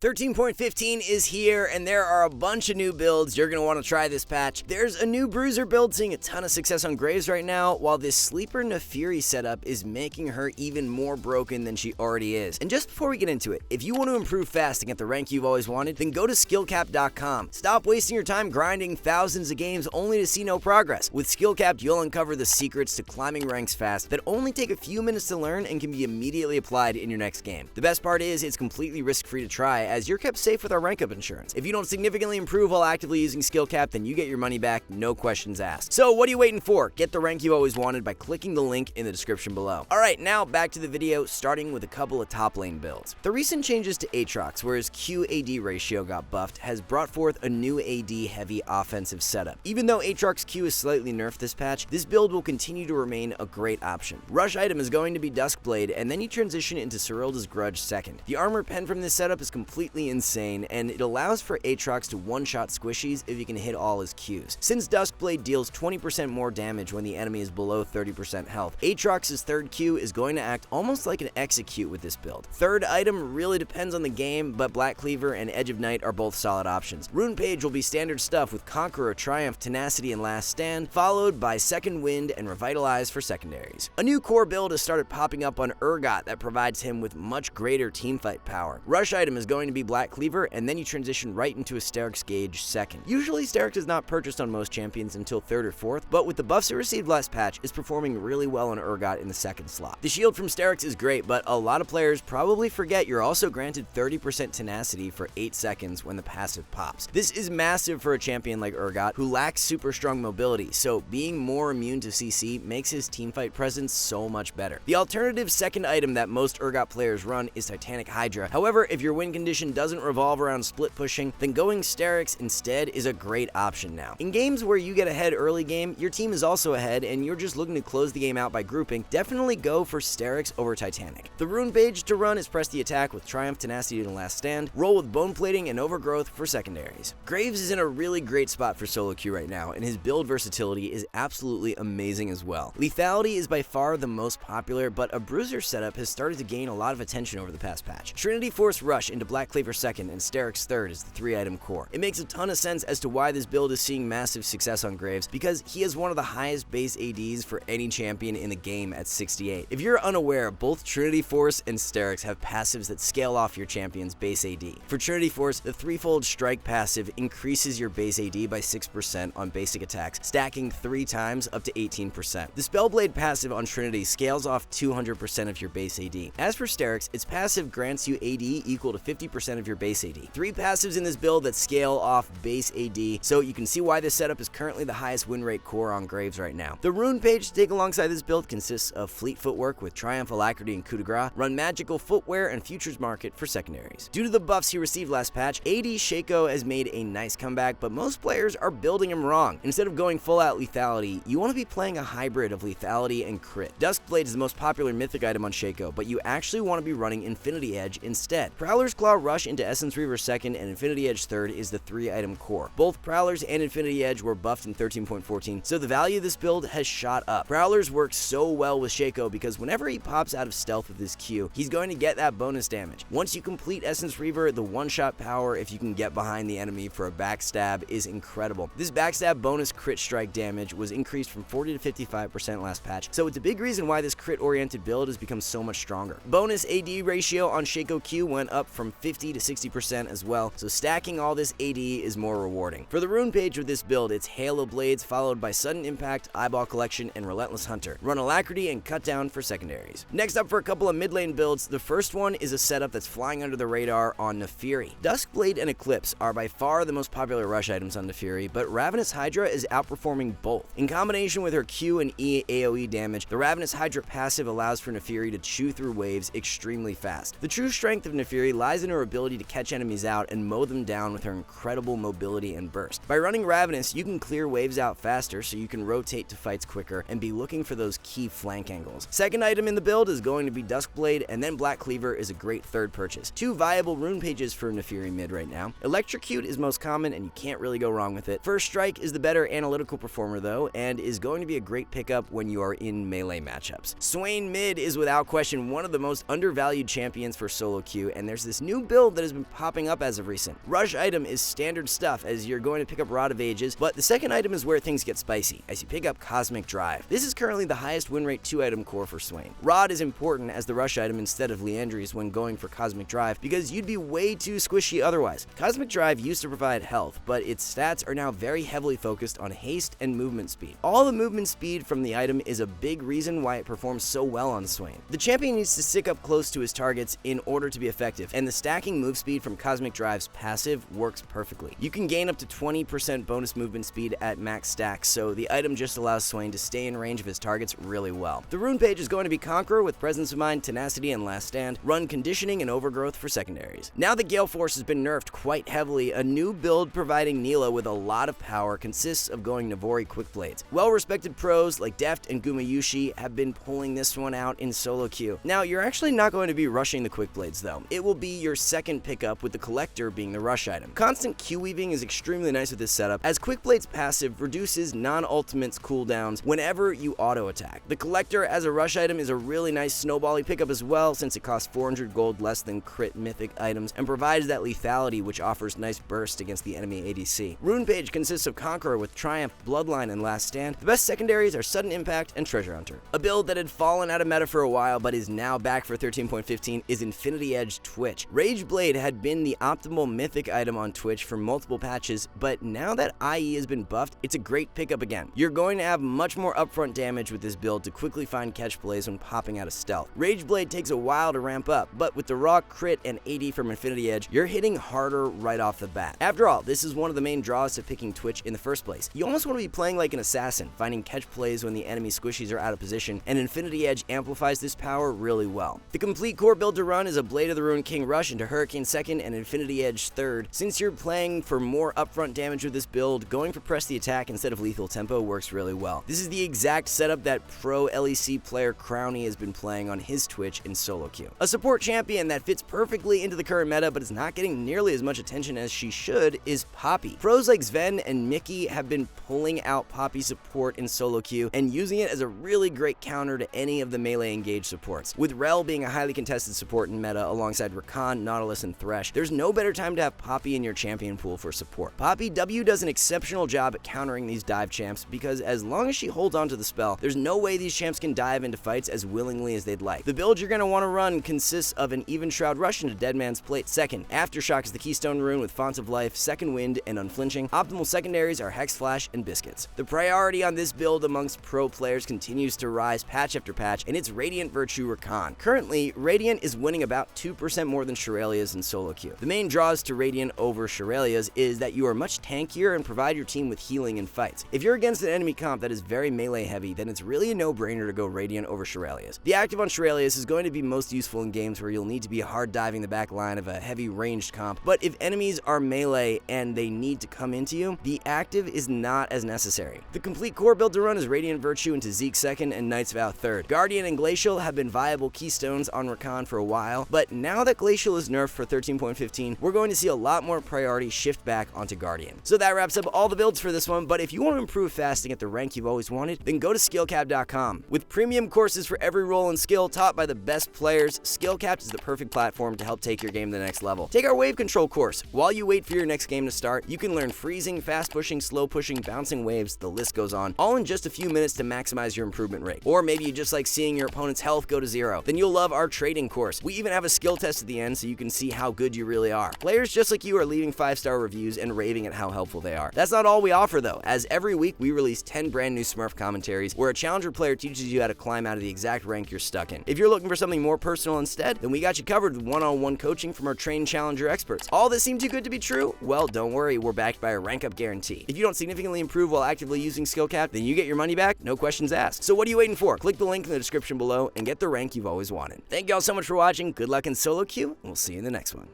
13.15 is here, and there are a bunch of new builds you're going to want to try this patch. There's a new Bruiser build seeing a ton of success on Graves right now, while this Sleeper Nefiri setup is making her even more broken than she already is. And just before we get into it, if you want to improve fast and get the rank you've always wanted, then go to SkillCapped.com. Stop wasting your time grinding thousands of games only to see no progress. With SkillCapped, you'll uncover the secrets to climbing ranks fast that only take a few minutes to learn and can be immediately applied in your next game. The best part is it's completely risk-free to try, as you're kept safe with our rank up insurance. If you don't significantly improve while actively using SkillCapped, then you get your money back, no questions asked. So what are you waiting for? Get the rank you always wanted by clicking the link in the description below. Alright, now back to the video, starting with a couple of top lane builds. The recent changes to Aatrox, where his Q-AD ratio got buffed, has brought forth a new AD-heavy offensive setup. Even though Aatrox Q is slightly nerfed this patch, this build will continue to remain a great option. Rush item is going to be Duskblade, and then you transition into Serylda's Grudge second. The armor pen from this setup is completely insane, and it allows for Aatrox to one-shot squishies if he can hit all his Qs. Since Duskblade deals 20% more damage when the enemy is below 30% health, Aatrox's third Q is going to act almost like an execute with this build. Third item really depends on the game, but Black Cleaver and Edge of Night are both solid options. Rune Page will be standard stuff with Conqueror, Triumph, Tenacity, and Last Stand, followed by Second Wind and Revitalize for secondaries. A new core build has started popping up on Urgot that provides him with much greater teamfight power. Rush item is going to be Black Cleaver, and then you transition right into a Sterix Gauge second. Usually Sterix is not purchased on most champions until 3rd or 4th, but with the buffs it received last patch, is performing really well on Urgot in the second slot. The shield from Sterix is great, but a lot of players probably forget you're also granted 30% tenacity for 8 seconds when the passive pops. This is massive for a champion like Urgot, who lacks super strong mobility, so being more immune to CC makes his teamfight presence so much better. The alternative second item that most Urgot players run is Titanic Hydra. However, if your win condition doesn't revolve around split pushing, then going Sterix instead is a great option now. In games where you get ahead early game, your team is also ahead, and you're just looking to close the game out by grouping, definitely go for Sterix over Titanic. The Rune Page to run is press the attack with Triumph, Tenacity, and Last Stand, roll with Bone Plating and Overgrowth for secondaries. Graves is in a really great spot for solo queue right now, and his build versatility is absolutely amazing as well. Lethality is by far the most popular, but a Bruiser setup has started to gain a lot of attention over the past patch. Trinity Force Rush into Black Cleaver second and Sterix third is the 3-item core. It makes a ton of sense as to why this build is seeing massive success on Graves, because he has one of the highest base ADs for any champion in the game at 68. If you're unaware, both Trinity Force and Sterix have passives that scale off your champion's base AD. For Trinity Force, the threefold strike passive increases your base AD by 6% on basic attacks, stacking 3 times up to 18%. The Spellblade passive on Trinity scales off 200% of your base AD. As for Sterix, its passive grants you AD equal to 50% of your base AD. 3 passives in this build that scale off base AD, so you can see why this setup is currently the highest win rate core on Graves right now. The Rune Page to take alongside this build consists of Fleet Footwork with Triumph, Alacrity, and Coup de Grace, run Magical Footwear and Futures Market for secondaries. Due to the buffs he received last patch, AD Shaco has made a nice comeback, but most players are building him wrong. Instead of going full out lethality, you want to be playing a hybrid of lethality and crit. Duskblade is the most popular mythic item on Shaco, but you actually want to be running Infinity Edge instead. Prowler's Claw Rush into Essence Reaver second and Infinity Edge third is the 3-item core. Both Prowlers and Infinity Edge were buffed in 13.14, so the value of this build has shot up. Prowlers work so well with Shaco because whenever he pops out of stealth with his Q, he's going to get that bonus damage. Once you complete Essence Reaver, the one-shot power if you can get behind the enemy for a backstab is incredible. This backstab bonus crit strike damage was increased from 40 to 55% last patch, so it's a big reason why this crit-oriented build has become so much stronger. Bonus AD ratio on Shaco Q went up from 50 to 60% as well, so stacking all this AD is more rewarding. For the Rune Page with this build, it's Halo Blades followed by Sudden Impact, Eyeball Collection, and Relentless Hunter. Run Alacrity and Cut Down for secondaries. Next up for a couple of mid lane builds, the first one is a setup that's flying under the radar on Nefiri. Duskblade and Eclipse are by far the most popular rush items on Nefiri, but Ravenous Hydra is outperforming both. In combination with her Q and E AoE damage, the Ravenous Hydra passive allows for Nefiri to chew through waves extremely fast. The true strength of Nefiri lies in her ability to catch enemies out and mow them down with her incredible mobility and burst. By running Ravenous, you can clear waves out faster so you can rotate to fights quicker and be looking for those key flank angles. Second item in the build is going to be Duskblade, and then Black Cleaver is a great third purchase. 2 viable Rune Pages for Nefiri mid right now. Electrocute is most common and you can't really go wrong with it. First Strike is the better analytical performer though, and is going to be a great pickup when you are in melee matchups. Swain mid is without question one of the most undervalued champions for solo queue, and there's this new build build that has been popping up as of recent. Rush item is standard stuff as you're going to pick up Rod of Ages, but the second item is where things get spicy, as you pick up Cosmic Drive. This is currently the highest win rate 2-item core for Swain. Rod is important as the rush item instead of Leandry's when going for Cosmic Drive because you'd be way too squishy otherwise. Cosmic Drive used to provide health, but its stats are now very heavily focused on haste and movement speed. All the movement speed from the item is a big reason why it performs so well on Swain. The champion needs to stick up close to his targets in order to be effective, and the stacking move speed from Cosmic Drive's passive works perfectly. You can gain up to 20% bonus movement speed at max stacks, so the item just allows Swain to stay in range of his targets really well. The rune page is going to be Conqueror with Presence of Mind, Tenacity, and Last Stand, run Conditioning and Overgrowth for secondaries. Now that Gale Force has been nerfed quite heavily, a new build providing Neela with a lot of power consists of going Navori Quick Blades. Well-respected pros like Deft and Gumayushi have been pulling this one out in solo queue. Now, you're actually not going to be rushing the Quick Blades though. It will be your second pickup with the Collector being the rush item. Constant Q weaving is extremely nice with this setup as Quick Blades passive reduces non-ultimates cooldowns whenever you auto-attack. The Collector as a rush item is a really nice snowbally pickup as well since it costs 400 gold less than crit mythic items and provides that lethality which offers nice burst against the enemy ADC. Rune page consists of Conqueror with Triumph, Bloodline, and Last Stand. The best secondaries are Sudden Impact and Treasure Hunter. A build that had fallen out of meta for a while but is now back for 13.15 is Infinity Edge Twitch. Rage Blade had been the optimal mythic item on Twitch for multiple patches, but now that IE has been buffed, it's a great pickup again. You're going to have much more upfront damage with this build to quickly find catch plays when popping out of stealth. Rage Blade takes a while to ramp up, but with the raw crit and AD from Infinity Edge, you're hitting harder right off the bat. After all, this is one of the main draws to picking Twitch in the first place. You almost want to be playing like an assassin, finding catch plays when the enemy squishies are out of position, and Infinity Edge amplifies this power really well. The complete core build to run is a Blade of the Ruined King rush into Hurricane second and Infinity Edge third. Since you're playing for more upfront damage with this build, going for press the attack instead of lethal tempo works really well. This is the exact setup that pro LEC player Crowny has been playing on his Twitch in solo queue. A support champion that fits perfectly into the current meta but is not getting nearly as much attention as she should is Poppy. Pros like Sven and Mickey have been pulling out Poppy support in solo queue and using it as a really great counter to any of the melee engaged supports. With Rel being a highly contested support in meta alongside Rakan, Nautilus, and Thresh, there's no better time to have Poppy in your champion pool for support. Poppy W does an exceptional job at countering these dive champs because as long as she holds onto the spell, there's no way these champs can dive into fights as willingly as they'd like. The build you're going to want to run consists of an Even Shroud rush into Dead Man's Plate second. Aftershock is the Keystone rune with Fonts of Life, Second Wind, and Unflinching. Optimal secondaries are Hex Flash and Biscuits. The priority on this build amongst pro players continues to rise patch after patch, and it's Radiant Virtue Rakan. Currently, Radiant is winning about 2% more than Shurelya's in solo queue. The main draws to Radiant over Shurelya's is that you are much tankier and provide your team with healing in fights. If you're against an enemy comp that is very melee heavy, then it's really a no-brainer to go Radiant over Shurelya's. The active on Shurelya's is going to be most useful in games where you'll need to be hard diving the back line of a heavy ranged comp, but if enemies are melee and they need to come into you, the active is not as necessary. The complete core build to run is Radiant Virtue into Zeke second and Knight's Vow third. Guardian and Glacial have been viable keystones on Rakan for a while, but now that Glacial is nerfed for 13.15, we're going to see a lot more priority shift back onto Guardian. So that wraps up all the builds for this one, but if you want to improve fasting at the rank you've always wanted, then go to SkillCapped.com. With premium courses for every role and skill taught by the best players, SkillCapped is the perfect platform to help take your game to the next level. Take our wave control course. While you wait for your next game to start, you can learn freezing, fast pushing, slow pushing, bouncing waves, the list goes on, all in just a few minutes to maximize your improvement rate. Or maybe you just like seeing your opponent's health go to zero. Then you'll love our trading course. We even have a skill test at the end so you can see how good you really are. Players just like you are leaving 5-star reviews and raving at how helpful they are. That's not all we offer though, as every week we release 10 brand new Smurf commentaries where a challenger player teaches you how to climb out of the exact rank you're stuck in. If you're looking for something more personal instead, then we got you covered with one-on-one coaching from our trained challenger experts. All that seemed too good to be true? Well, don't worry, we're backed by a rank up guarantee. If you don't significantly improve while actively using SkillCapped, then you get your money back, no questions asked. So what are you waiting for? Click the link in the description below and get the rank you've always wanted. Thank y'all so much for watching, good luck in solo queue, and we'll see you in the next one.